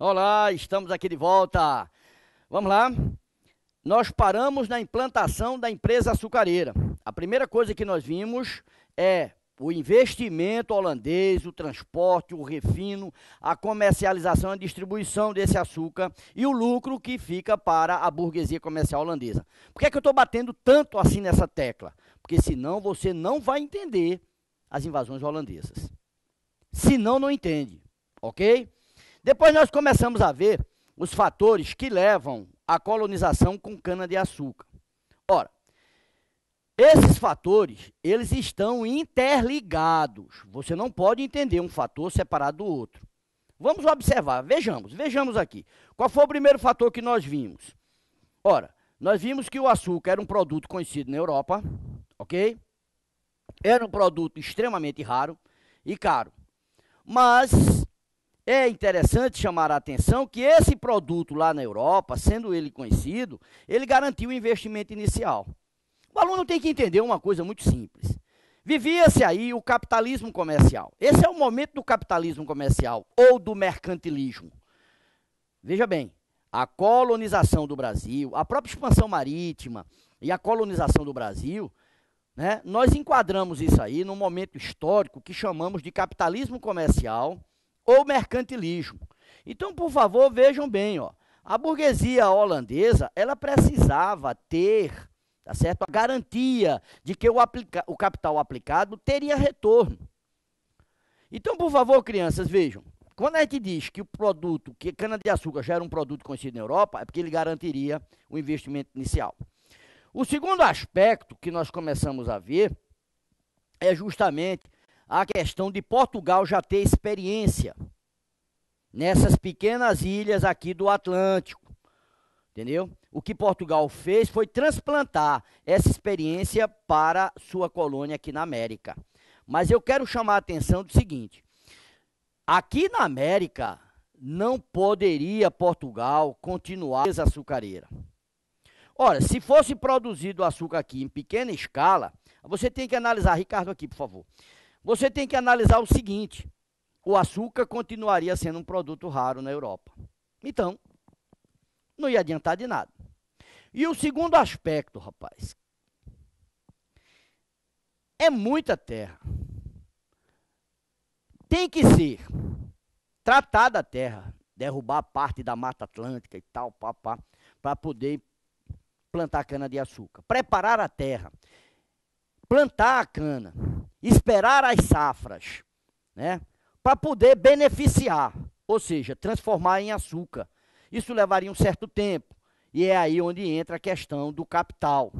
Olá, estamos aqui de volta. Vamos lá. Nós paramos na implantação da empresa açucareira. A primeira coisa que nós vimos é o investimento holandês, o transporte, o refino, a comercialização e distribuição desse açúcar e o lucro que fica para a burguesia comercial holandesa. Por que é que eu estou batendo tanto assim nessa tecla? Porque senão você não vai entender as invasões holandesas. Senão não entende, ok? Depois nós começamos a ver os fatores que levam à colonização com cana-de-açúcar. Ora, esses fatores, eles estão interligados. Você não pode entender um fator separado do outro. Vamos observar, vejamos aqui. Qual foi o primeiro fator que nós vimos? Ora, nós vimos que o açúcar era um produto conhecido na Europa, ok? Era um produto extremamente raro e caro. Mas é interessante chamar a atenção que esse produto lá na Europa, sendo ele conhecido, ele garantiu o investimento inicial. O aluno tem que entender uma coisa muito simples. Vivia-se aí o capitalismo comercial. Esse é o momento do capitalismo comercial ou do mercantilismo. Veja bem, a colonização do Brasil, a própria expansão marítima e a colonização do Brasil, né, nós enquadramos isso aí num momento histórico que chamamos de capitalismo comercial ou mercantilismo. Então, por favor, vejam bem, ó, a burguesia holandesa, ela precisava ter, tá certo, a garantia de que o capital aplicado teria retorno. Então, por favor, crianças, vejam, quando a gente diz que o produto, que cana-de-açúcar já era um produto conhecido na Europa, é porque ele garantiria o investimento inicial. O segundo aspecto que nós começamos a ver é justamente a questão de Portugal já ter experiência nessas pequenas ilhas aqui do Atlântico, entendeu? O que Portugal fez foi transplantar essa experiência para sua colônia aqui na América. Mas eu quero chamar a atenção do seguinte, aqui na América não poderia Portugal continuar a açucareira. Ora, se fosse produzido açúcar aqui em pequena escala, você tem que analisar, Ricardo, aqui, por favor. Você tem que analisar o seguinte, o açúcar continuaria sendo um produto raro na Europa. Então, não ia adiantar de nada. E o segundo aspecto, rapaz, é muita terra. Tem que ser tratada a terra, derrubar parte da Mata Atlântica e tal, para poder plantar cana-de-açúcar. Preparar a terra, plantar a cana, esperar as safras, né, para poder beneficiar, ou seja, transformar em açúcar. Isso levaria um certo tempo, e é aí onde entra a questão do capital.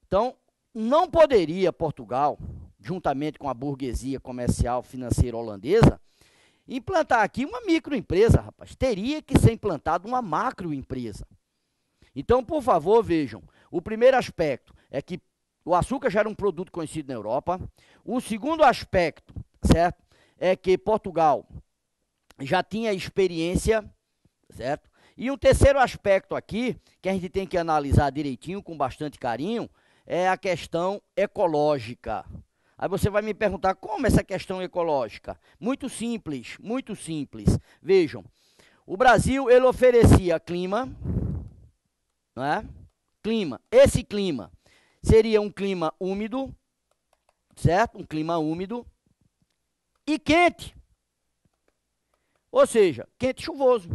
Então, não poderia Portugal, juntamente com a burguesia comercial financeira holandesa, implantar aqui uma microempresa, rapaz. Teria que ser implantada uma macroempresa. Então, por favor, vejam, o primeiro aspecto é que o açúcar já era um produto conhecido na Europa. O segundo aspecto, certo, é que Portugal já tinha experiência, certo? E um terceiro aspecto aqui, que a gente tem que analisar direitinho, com bastante carinho, é a questão ecológica. Aí você vai me perguntar, como essa questão ecológica? Muito simples, muito simples. Vejam, o Brasil, ele oferecia clima, não é? Clima, esse clima seria um clima úmido, certo? Um clima úmido e quente. Ou seja, quente e chuvoso.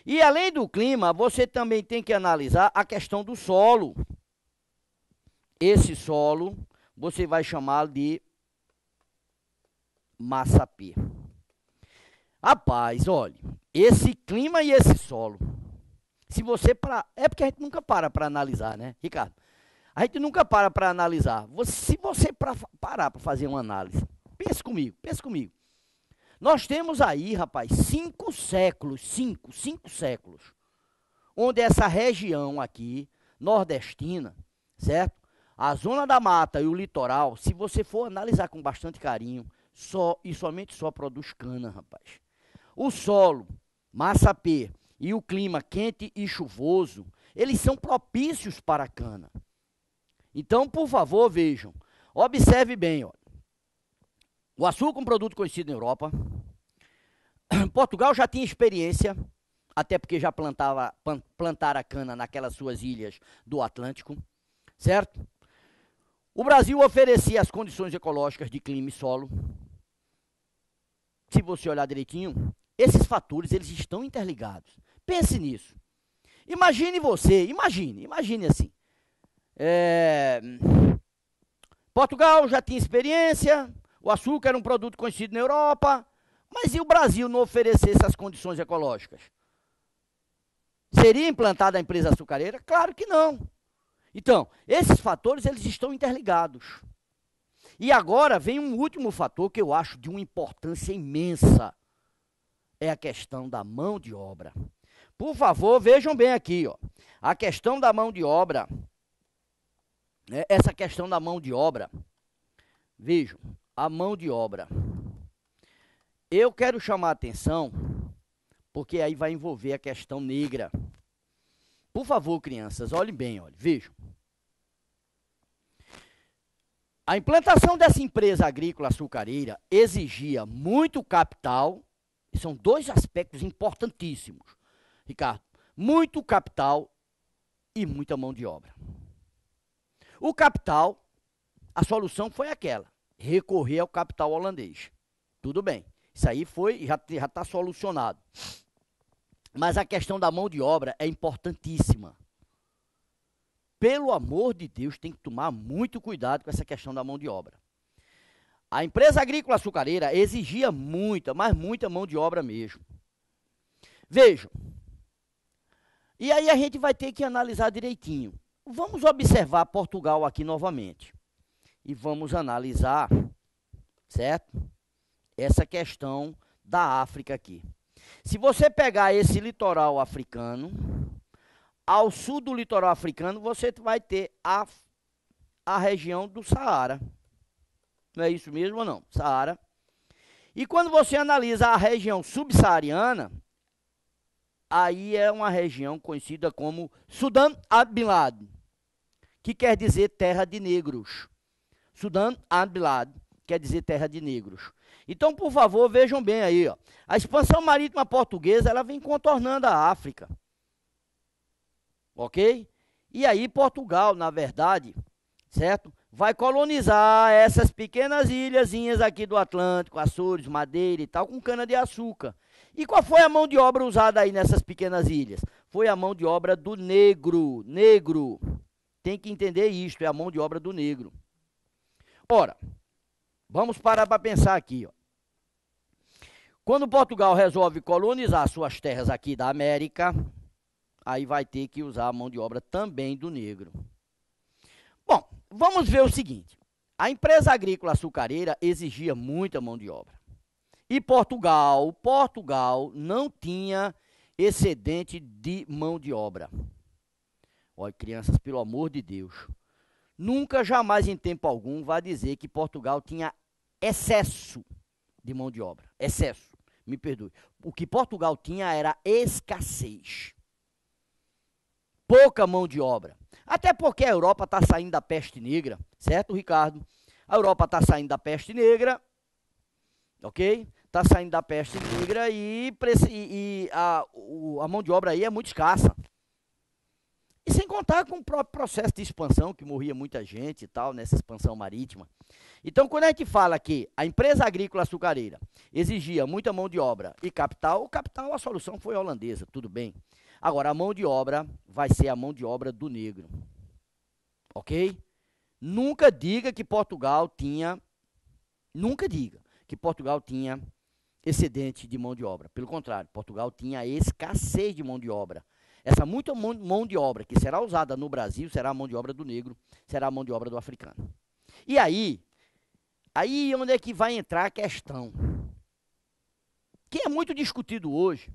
E além do clima, você também tem que analisar a questão do solo. Esse solo, você vai chamar de massapê. Rapaz, olha, esse clima e esse solo, se você é porque a gente nunca para analisar, né, Ricardo? A gente nunca para analisar. Se você parar para fazer uma análise, pense comigo. Nós temos aí, rapaz, 5 séculos, 5 séculos, onde essa região aqui, nordestina, certo? A zona da mata e o litoral, se você for analisar com bastante carinho, somente só produz cana, rapaz. O solo, massapê e o clima quente e chuvoso, eles são propícios para a cana. Então, por favor, vejam, observe bem, ó. O açúcar é um produto conhecido na Europa. Portugal já tinha experiência, até porque já plantara cana naquelas suas ilhas do Atlântico, certo? O Brasil oferecia as condições ecológicas de clima e solo. Se você olhar direitinho, esses fatores eles estão interligados. Pense nisso. Imagine você, imagine assim. Portugal já tinha experiência, o açúcar era um produto conhecido na Europa, mas e o Brasil não oferecesse as condições ecológicas? Seria implantada a empresa açucareira? Claro que não. Então, esses fatores eles estão interligados. E agora vem um último fator que eu acho de uma importância imensa. É a questão da mão de obra. Por favor, vejam bem aqui, ó. A questão da mão de obra, essa questão da mão de obra, vejam, a mão de obra. Eu quero chamar a atenção, porque aí vai envolver a questão negra. Por favor, crianças, olhem bem, vejam. A implantação dessa empresa agrícola açucareira exigia muito capital, e são dois aspectos importantíssimos, Ricardo, muito capital e muita mão de obra. O capital, a solução foi aquela, recorrer ao capital holandês. Tudo bem, isso aí já está solucionado. Mas a questão da mão de obra é importantíssima. Pelo amor de Deus, tem que tomar muito cuidado com essa questão da mão de obra. A empresa agrícola açucareira exigia muita, mas muita mão de obra mesmo. Vejam, e aí a gente vai ter que analisar direitinho. Vamos observar Portugal aqui novamente. E vamos analisar, certo? Essa questão da África aqui. Se você pegar esse litoral africano, ao sul do litoral africano, você vai ter a região do Saara. Não é isso mesmo ou não? Saara. E quando você analisa a região subsaariana, aí é uma região conhecida como Sudã Abilad, que quer dizer terra de negros. Sudã Abilad quer dizer terra de negros. Então, por favor, vejam bem aí, ó. A expansão marítima portuguesa, ela vem contornando a África. Ok? E aí Portugal, na verdade, certo? Vai colonizar essas pequenas ilhazinhas aqui do Atlântico, Açores, Madeira e tal, com cana-de-açúcar. E qual foi a mão de obra usada aí nessas pequenas ilhas? Foi a mão de obra do negro. Negro. Tem que entender isto, é a mão de obra do negro. Ora, vamos parar para pensar aqui, ó. Quando Portugal resolve colonizar suas terras aqui da América, aí vai ter que usar a mão de obra também do negro. Bom, vamos ver o seguinte. A empresa agrícola açucareira exigia muita mão de obra. E Portugal não tinha excedente de mão de obra. Olha, crianças, pelo amor de Deus, nunca, jamais, em tempo algum, vá dizer que Portugal tinha excesso de mão de obra. Excesso, me perdoe. O que Portugal tinha era escassez. Pouca mão de obra. Até porque a Europa está saindo da peste negra, certo, Ricardo? A Europa está saindo da peste negra, ok? Está saindo da peste negra e a mão de obra aí é muito escassa. E sem contar com o próprio processo de expansão, que morria muita gente e tal, nessa expansão marítima. Então, quando a gente fala que a empresa agrícola açucareira exigia muita mão de obra e capital, o capital, a solução foi holandesa, tudo bem. Agora, a mão de obra vai ser a mão de obra do negro. Ok? Nunca diga que Portugal tinha excedente de mão de obra. Pelo contrário, Portugal tinha escassez de mão de obra. Essa muita mão de obra que será usada no Brasil será a mão de obra do negro, será a mão de obra do africano. E aí onde é que vai entrar a questão? Que é muito discutido hoje.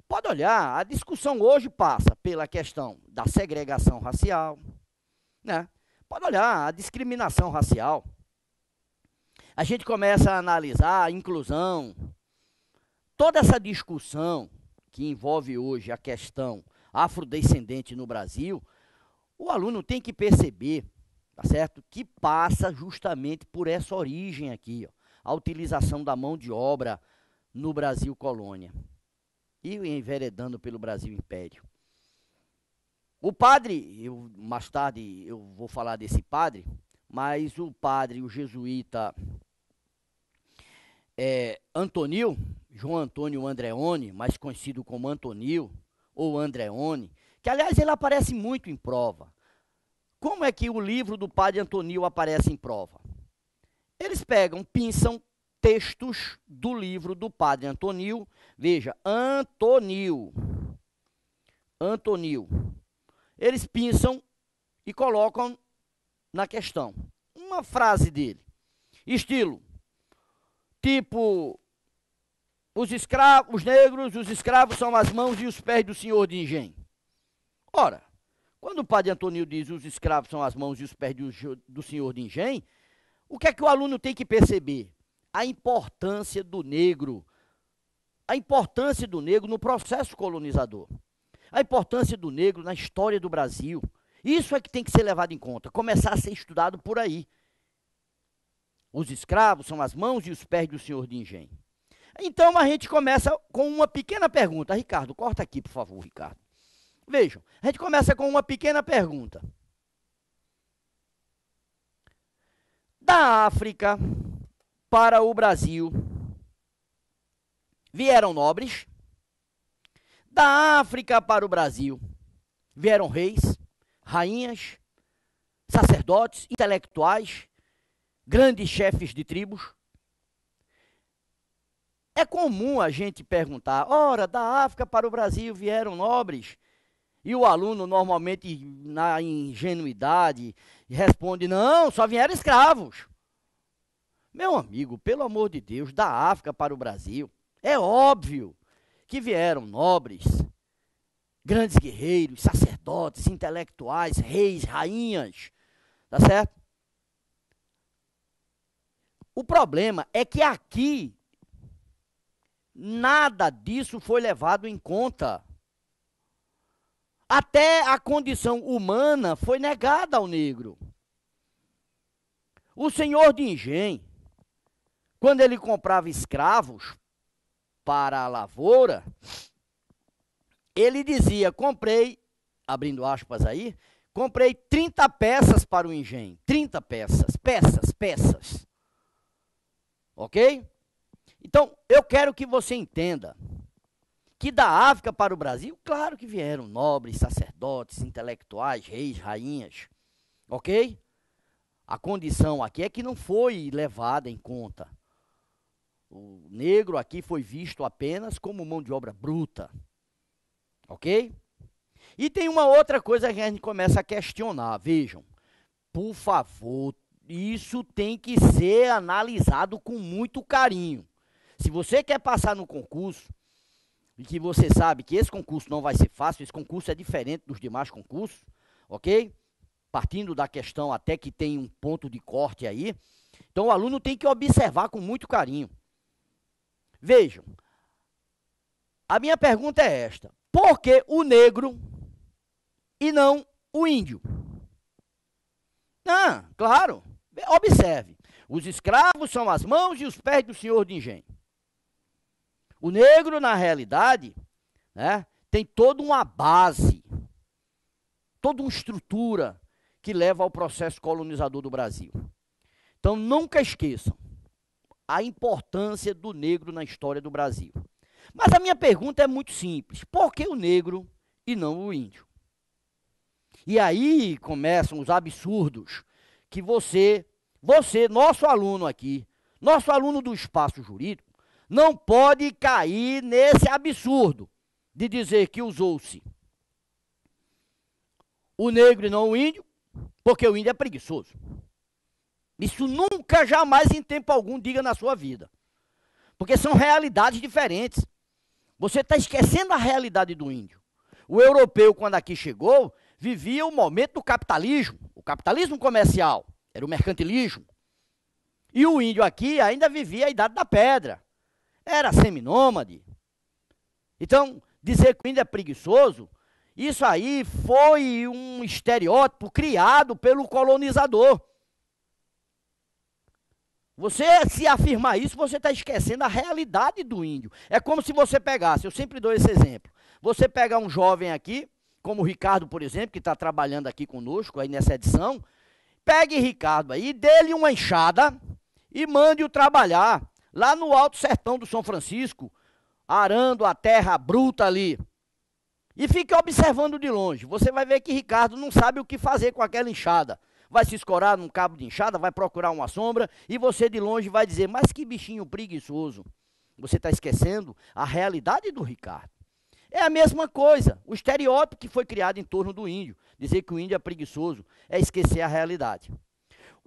Pode olhar, a discussão hoje passa pela questão da segregação racial, né? Pode olhar a discriminação racial. A gente começa a analisar a inclusão. Toda essa discussão que envolve hoje a questão afrodescendente no Brasil, o aluno tem que perceber, tá certo? Que passa justamente por essa origem aqui, ó, a utilização da mão de obra no Brasil colônia e enveredando pelo Brasil império. O padre, mais tarde eu vou falar desse padre, mas o padre, o jesuíta Antonil, João Antônio Andreoni, mais conhecido como Antonil ou Andreoni, que aliás ele aparece muito em prova. Como é que o livro do padre Antonil aparece em prova? Eles pinçam textos do livro do padre Antonil, veja, Antonil. Eles pinçam e colocam na questão uma frase dele, estilo, tipo, os negros, os escravos são as mãos e os pés do senhor de engenho. Ora, quando o padre Antonil diz os escravos são as mãos e os pés do senhor de engenho, o que é que o aluno tem que perceber? A importância do negro no processo colonizador, a importância do negro na história do Brasil. Isso é que tem que ser levado em conta, começar a ser estudado por aí. Os escravos são as mãos e os pés do senhor de engenho. Então a gente começa com uma pequena pergunta. Ricardo, corta aqui, por favor, Ricardo. Vejam, a gente começa com uma pequena pergunta. Da África para o Brasil, vieram nobres? Da África para o Brasil, vieram reis, rainhas, sacerdotes, intelectuais, grandes chefes de tribos? É comum a gente perguntar, ora, da África para o Brasil vieram nobres? E o aluno, normalmente, na ingenuidade, responde, não, só vieram escravos. Meu amigo, pelo amor de Deus, da África para o Brasil, é óbvio que vieram nobres, grandes guerreiros, sacerdotes, intelectuais, reis, rainhas, tá certo? O problema é que aqui, nada disso foi levado em conta. Até a condição humana foi negada ao negro. O senhor de engenho, quando ele comprava escravos para a lavoura, ele dizia, comprei, abrindo aspas aí, comprei 30 peças para o engenho. 30 peças, peças. Ok? Então, eu quero que você entenda que da África para o Brasil, claro que vieram nobres, sacerdotes, intelectuais, reis, rainhas, ok? A condição aqui é que não foi levada em conta. O negro aqui foi visto apenas como mão de obra bruta, ok? E tem uma outra coisa que a gente começa a questionar, vejam, por favor, isso tem que ser analisado com muito carinho. Se você quer passar no concurso, e que você sabe que esse concurso não vai ser fácil, esse concurso é diferente dos demais concursos, ok? Partindo da questão até que tem um ponto de corte aí, então o aluno tem que observar com muito carinho. Vejam, a minha pergunta é esta, por que o negro e não o índio? Ah, claro, observe, os escravos são as mãos e os pés do senhor de engenho. O negro, na realidade, né, tem toda uma base, toda uma estrutura que leva ao processo colonizador do Brasil. Então, nunca esqueçam a importância do negro na história do Brasil. Mas a minha pergunta é muito simples. Por que o negro e não o índio? E aí começam os absurdos que você, nosso aluno aqui, nosso aluno do espaço jurídico, não pode cair nesse absurdo de dizer que usou-se o negro e não o índio, porque o índio é preguiçoso. Isso nunca, jamais, em tempo algum, diga na sua vida. Porque são realidades diferentes. Você está esquecendo a realidade do índio. O europeu, quando aqui chegou, vivia o momento do capitalismo, o capitalismo comercial, era o mercantilismo. E o índio aqui ainda vivia a Idade da Pedra. Era seminômade. Então, dizer que o índio é preguiçoso, isso aí foi um estereótipo criado pelo colonizador. Você, se afirmar isso, você está esquecendo a realidade do índio. É como se você pegasse, eu sempre dou esse exemplo, você pegar um jovem aqui, como o Ricardo, por exemplo, que está trabalhando aqui conosco, aí nessa edição, pegue Ricardo aí, dê-lhe uma enxada e mande-o trabalhar lá no Alto Sertão do São Francisco, arando a terra bruta ali. E fique observando de longe. Você vai ver que Ricardo não sabe o que fazer com aquela enxada. Vai se escorar num cabo de enxada, vai procurar uma sombra e você de longe vai dizer, mas que bichinho preguiçoso. Você está esquecendo a realidade do Ricardo. É a mesma coisa, o estereótipo que foi criado em torno do índio. Dizer que o índio é preguiçoso é esquecer a realidade.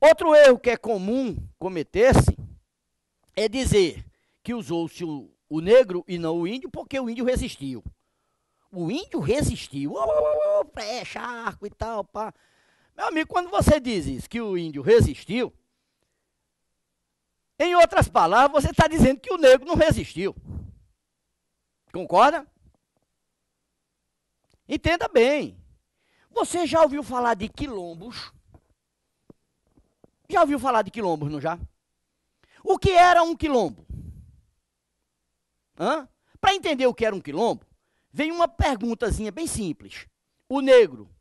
Outro erro que é comum cometer-se é dizer que usou-se o negro e não o índio porque o índio resistiu. O índio resistiu, flecha, arco e tal, pá. Meu amigo, quando você diz isso, que o índio resistiu, em outras palavras, você está dizendo que o negro não resistiu. Concorda? Entenda bem. Você já ouviu falar de quilombos? Já ouviu falar de quilombos, não já? O que era um quilombo? Para entender o que era um quilombo, vem uma perguntazinha bem simples. O negro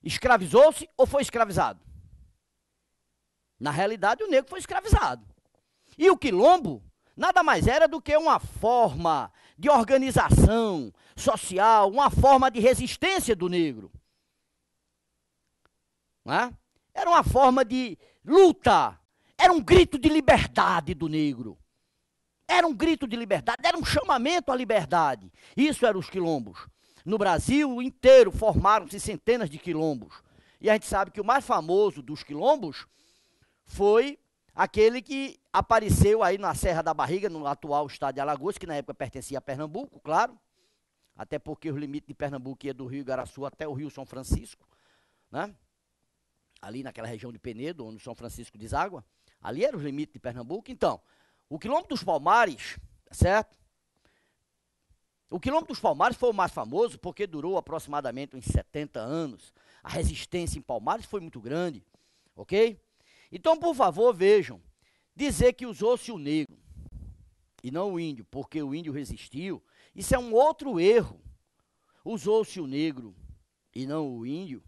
escravizou-se ou foi escravizado? Na realidade, o negro foi escravizado. E o quilombo nada mais era do que uma forma de organização social, uma forma de resistência do negro. Era uma forma de luta, era um grito de liberdade do negro. Era um grito de liberdade, era um chamamento à liberdade. Isso eram os quilombos. No Brasil inteiro formaram-se centenas de quilombos. E a gente sabe que o mais famoso dos quilombos foi aquele que apareceu aí na Serra da Barriga, no atual estado de Alagoas, que na época pertencia a Pernambuco, claro. Até porque os limites de Pernambuco ia do Rio Igaraçu até o Rio São Francisco, né? Ali naquela região de Penedo, onde o São Francisco deságua. Ali eram os limites de Pernambuco. Então, o Quilombo dos Palmares, certo? O Quilombo dos Palmares foi o mais famoso porque durou aproximadamente uns 70 anos. A resistência em Palmares foi muito grande, ok? Então, por favor, vejam, dizer que usou-se o negro e não o índio, porque o índio resistiu, isso é um outro erro. Usou-se o negro e não o índio,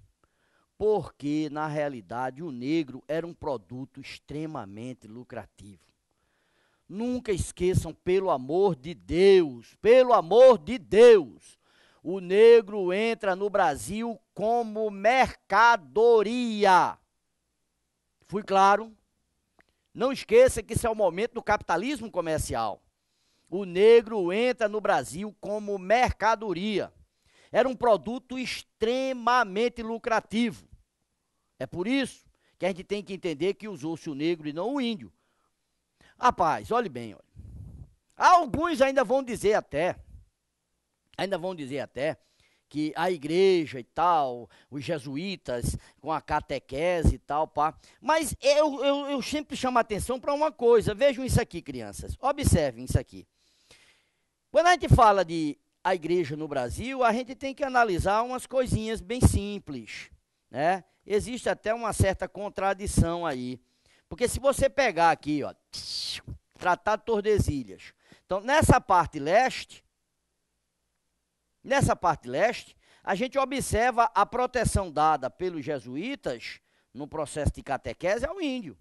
porque, na realidade, o negro era um produto extremamente lucrativo. Nunca esqueçam, pelo amor de Deus, o negro entra no Brasil como mercadoria. Fui claro? Não esqueça que esse é o momento do capitalismo comercial. O negro entra no Brasil como mercadoria. Era um produto extremamente lucrativo. É por isso que a gente tem que entender que usou-se o negro e não o índio. Rapaz, olhe bem, olha. Alguns ainda vão dizer até que a igreja e tal, os jesuítas com a catequese e tal, pá. Mas eu sempre chamo a atenção para uma coisa. Vejam isso aqui, crianças. Observem isso aqui. Quando a gente fala de a igreja no Brasil, a gente tem que analisar umas coisinhas bem simples, né? Existe até uma certa contradição aí. Porque se você pegar aqui, ó, Tratado de Tordesilhas. Então, nessa parte leste, a gente observa a proteção dada pelos jesuítas no processo de catequese ao índio.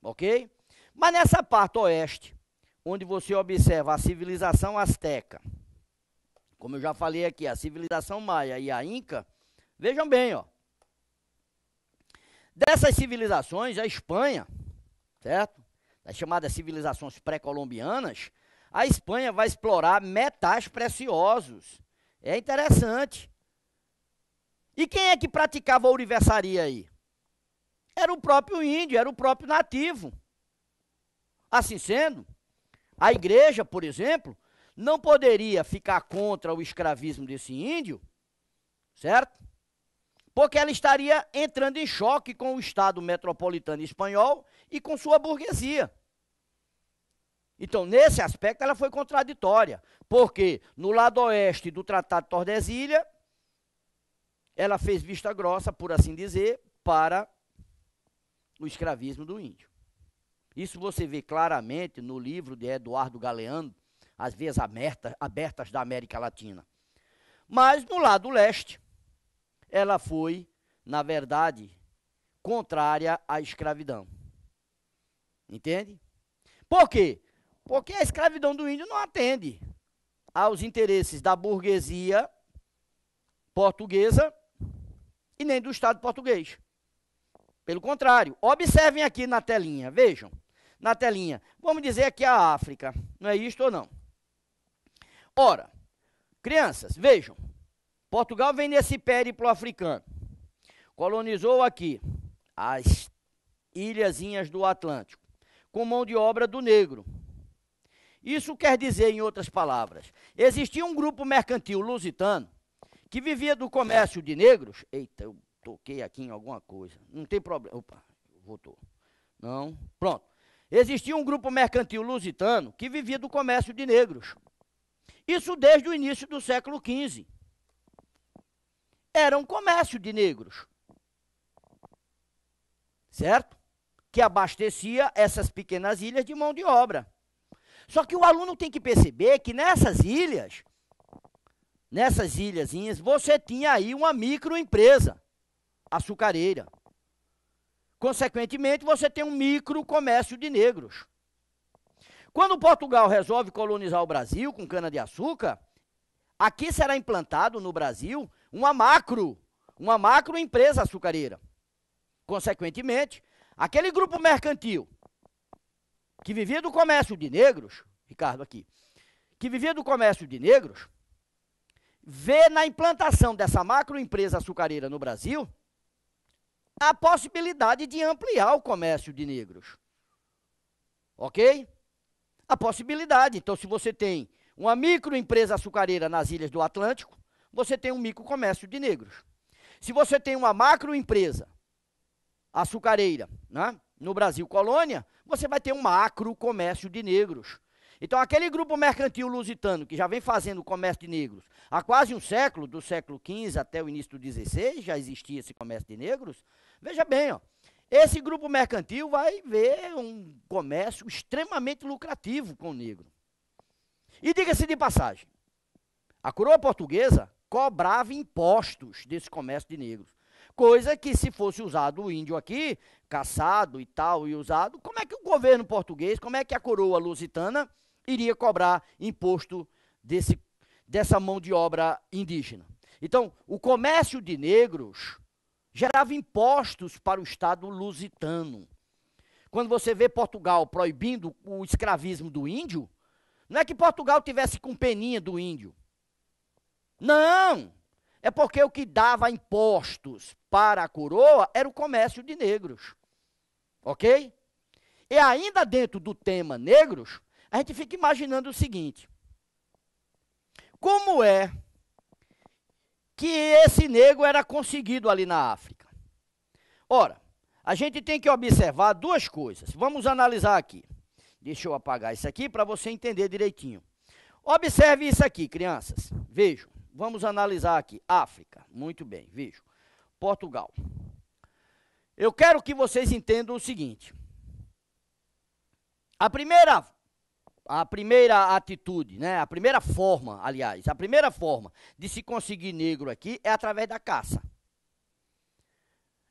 Ok? Mas nessa parte oeste, onde você observa a civilização asteca, como eu já falei aqui, a civilização maia e a inca, vejam bem, ó. Dessas civilizações, a Espanha, certo? Das chamadas civilizações pré-colombianas, a Espanha vai explorar metais preciosos. É interessante. E quem é que praticava a ourivesaria aí? Era o próprio índio, era o próprio nativo. Assim sendo, a igreja, por exemplo, não poderia ficar contra o escravismo desse índio, certo? Porque ela estaria entrando em choque com o Estado metropolitano espanhol e com sua burguesia. Então, nesse aspecto, ela foi contraditória, porque no lado oeste do Tratado de Tordesilhas, ela fez vista grossa, por assim dizer, para o escravismo do índio. Isso você vê claramente no livro de Eduardo Galeano, As Vias Abertas da América Latina. Mas no lado leste, ela foi, na verdade, contrária à escravidão. Entende? Por quê? Porque a escravidão do índio não atende aos interesses da burguesia portuguesa e nem do Estado português. Pelo contrário, observem aqui na telinha, vejam, na telinha, vamos dizer aqui a África, não é isto ou não? Ora, crianças, vejam, Portugal vem nesse périplo africano, colonizou aqui as ilhazinhas do Atlântico, com mão de obra do negro. Isso quer dizer, em outras palavras, existia um grupo mercantil lusitano que vivia do comércio de negros. Eita, eu toquei aqui em alguma coisa. Não tem problema. Opa, voltou. Não, pronto. Existia um grupo mercantil lusitano que vivia do comércio de negros. Isso desde o início do século XV. Era um comércio de negros. Certo? Que abastecia essas pequenas ilhas de mão de obra. Só que o aluno tem que perceber que nessas ilhazinhas, você tinha aí uma microempresa açucareira. Consequentemente, você tem um micro comércio de negros. Quando Portugal resolve colonizar o Brasil com cana-de-açúcar, aqui será implantado no Brasil uma macroempresa açucareira. Consequentemente, aquele grupo mercantil que vivia do comércio de negros, Ricardo aqui, que vivia do comércio de negros, vê na implantação dessa macroempresa açucareira no Brasil a possibilidade de ampliar o comércio de negros. Ok? A possibilidade. Então, se você tem uma microempresa açucareira nas ilhas do Atlântico, você tem um microcomércio de negros. Se você tem uma macroempresa açucareira, né, no Brasil colônia, você vai ter um macro comércio de negros. Então, aquele grupo mercantil lusitano, que já vem fazendo comércio de negros há quase um século, do século XV até o início do XVI, já existia esse comércio de negros, veja bem, ó, esse grupo mercantil vai ver um comércio extremamente lucrativo com o negro. E diga-se de passagem, a coroa portuguesa cobrava impostos desse comércio de negros. Coisa que, se fosse usado o índio aqui, caçado e tal, e usado, como é que o governo português, como é que a coroa lusitana iria cobrar imposto dessa mão de obra indígena? Então, o comércio de negros gerava impostos para o Estado lusitano. Quando você vê Portugal proibindo o escravismo do índio, não é que Portugal tivesse com peninha do índio. Não! É porque o que dava impostos para a coroa era o comércio de negros. Ok? E ainda dentro do tema negros, a gente fica imaginando o seguinte: como é que esse negro era conseguido ali na África? Ora, a gente tem que observar duas coisas. Vamos analisar aqui. Deixa eu apagar isso aqui para você entender direitinho. Observe isso aqui, crianças. Vejam. Vamos analisar aqui. África. Muito bem, vejam. Portugal. Eu quero que vocês entendam o seguinte. A primeira atitude, né? A primeira forma de se conseguir negro aqui é através da caça.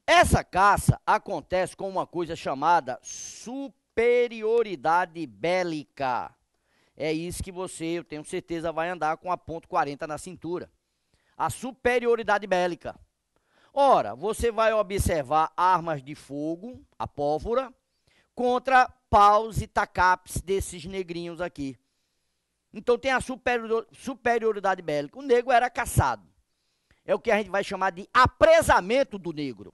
Essa caça acontece com uma coisa chamada superioridade bélica. É isso que você, eu tenho certeza, vai andar com a .40 na cintura. A superioridade bélica. Ora, você vai observar armas de fogo, a pólvora, contra paus e tacapes desses negrinhos aqui. Então tem a superioridade bélica. O negro era caçado. É o que a gente vai chamar de apresamento do negro.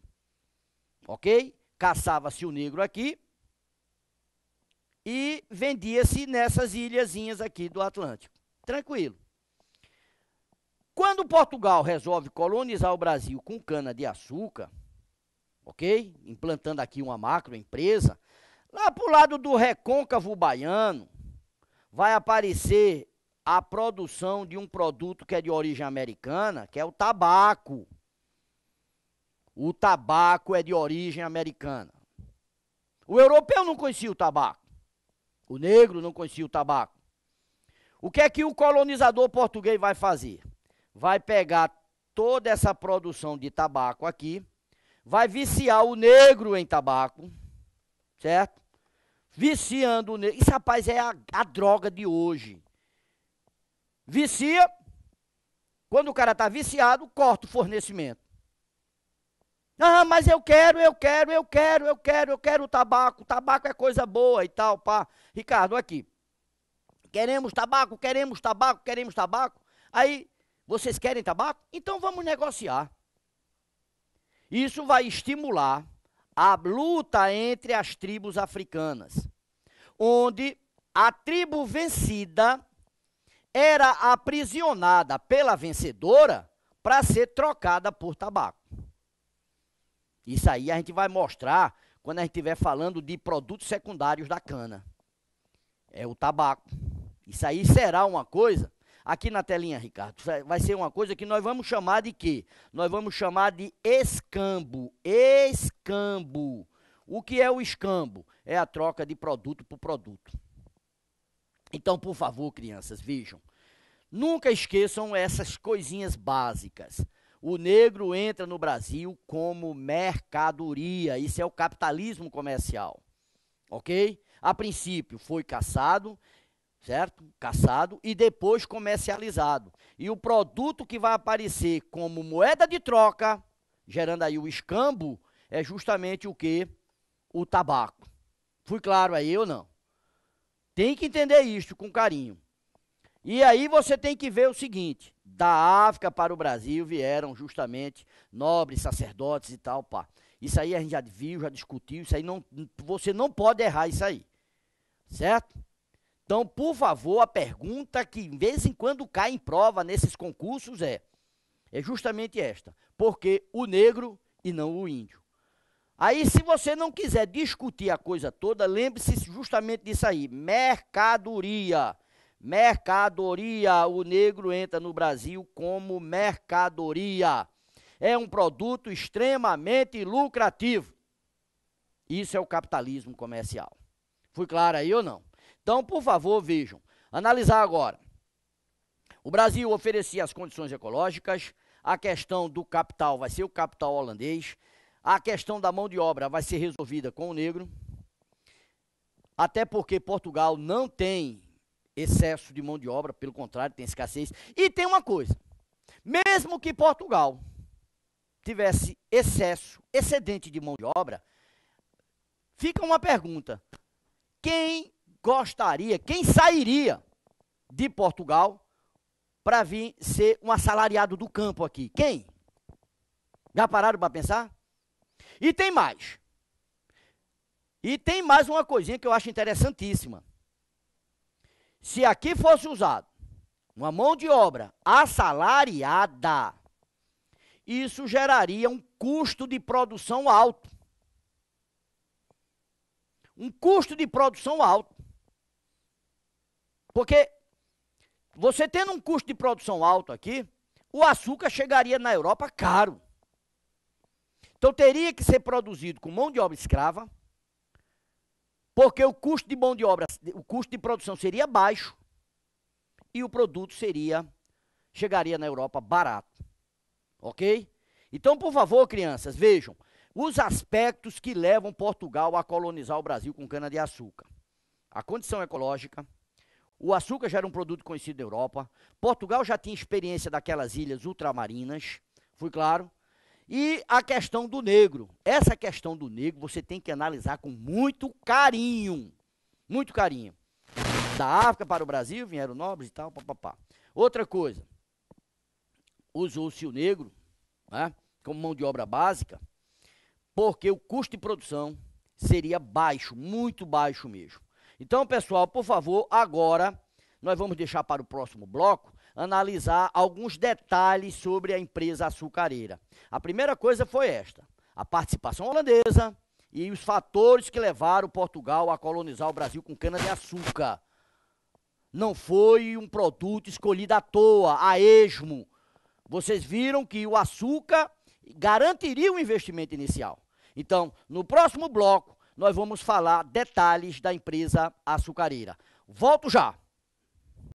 Ok? Caçava-se o negro aqui e vendia-se nessas ilhazinhas aqui do Atlântico. Tranquilo. Quando Portugal resolve colonizar o Brasil com cana-de-açúcar, ok? Implantando aqui uma macroempresa, lá para o lado do recôncavo baiano, vai aparecer a produção de um produto que é de origem americana, que é o tabaco. O tabaco é de origem americana. O europeu não conhecia o tabaco. O negro não conhecia o tabaco. O que é que o colonizador português vai fazer? Vai pegar toda essa produção de tabaco aqui, vai viciar o negro em tabaco, certo? Viciando o negro. Isso, rapaz, é a droga de hoje. Vicia. Quando o cara está viciado, corta o fornecimento. Ah, mas eu quero o tabaco. O tabaco é coisa boa e tal, pá. Ricardo, aqui. Queremos tabaco. Aí, vocês querem tabaco? Então vamos negociar. Isso vai estimular a luta entre as tribos africanas, onde a tribo vencida era aprisionada pela vencedora para ser trocada por tabaco. Isso aí a gente vai mostrar quando a gente estiver falando de produtos secundários da cana. É o tabaco. Isso aí será uma coisa, aqui na telinha, Ricardo, vai ser uma coisa que nós vamos chamar de quê? Nós vamos chamar de escambo. Escambo. O que é o escambo? É a troca de produto por produto. Então, por favor, crianças, vejam. Nunca esqueçam essas coisinhas básicas. O negro entra no Brasil como mercadoria. Isso é o capitalismo comercial. Ok? A princípio foi caçado, certo? Caçado e depois comercializado. E o produto que vai aparecer como moeda de troca, gerando aí o escambo, é justamente o quê? O tabaco. Fui claro aí ou não? Tem que entender isso com carinho. E aí você tem que ver o seguinte, da África para o Brasil vieram justamente nobres, sacerdotes e tal, pá. Isso aí a gente já viu, já discutiu, isso aí não, você não pode errar isso aí, certo? Então, por favor, a pergunta que de vez em quando cai em prova nesses concursos é justamente esta, por que o negro e não o índio? Aí, se você não quiser discutir a coisa toda, lembre-se justamente disso aí, mercadoria. Mercadoria, o negro entra no Brasil como mercadoria. É um produto extremamente lucrativo. Isso é o capitalismo comercial. Fui claro aí ou não? Então, por favor, vejam. Analisar agora. O Brasil oferecia as condições ecológicas, a questão do capital vai ser o capital holandês, a questão da mão de obra vai ser resolvida com o negro, até porque Portugal não tem excesso de mão de obra, pelo contrário, tem escassez. E tem uma coisa, mesmo que Portugal tivesse excedente de mão de obra, fica uma pergunta, quem sairia de Portugal para vir ser um assalariado do campo aqui? Quem? Já pararam para pensar? E tem mais. E tem mais uma coisinha que eu acho interessantíssima. Se aqui fosse usado uma mão de obra assalariada, isso geraria um custo de produção alto. Um custo de produção alto. Porque você tendo um custo de produção alto aqui, o açúcar chegaria na Europa caro. Então teria que ser produzido com mão de obra escrava, porque o custo de mão de obra, o custo de produção seria baixo e o produto chegaria na Europa barato. Ok? Então, por favor, crianças, vejam os aspectos que levam Portugal a colonizar o Brasil com cana-de-açúcar. A condição ecológica, o açúcar já era um produto conhecido da Europa, Portugal já tinha experiência daquelas ilhas ultramarinas, foi claro, e a questão do negro. Essa questão do negro você tem que analisar com muito carinho. Muito carinho. Da África para o Brasil, vieram nobres e tal, papapá. Outra coisa, usou-se o negro, né, como mão de obra básica, porque o custo de produção seria baixo, muito baixo mesmo. Então, pessoal, por favor, agora nós vamos deixar para o próximo bloco analisar alguns detalhes sobre a empresa açucareira. A primeira coisa foi esta, a participação holandesa e os fatores que levaram Portugal a colonizar o Brasil com cana-de-açúcar. Não foi um produto escolhido à toa, a esmo. Vocês viram que o açúcar garantiria o investimento inicial. Então, no próximo bloco, nós vamos falar detalhes da empresa açucareira. Volto já!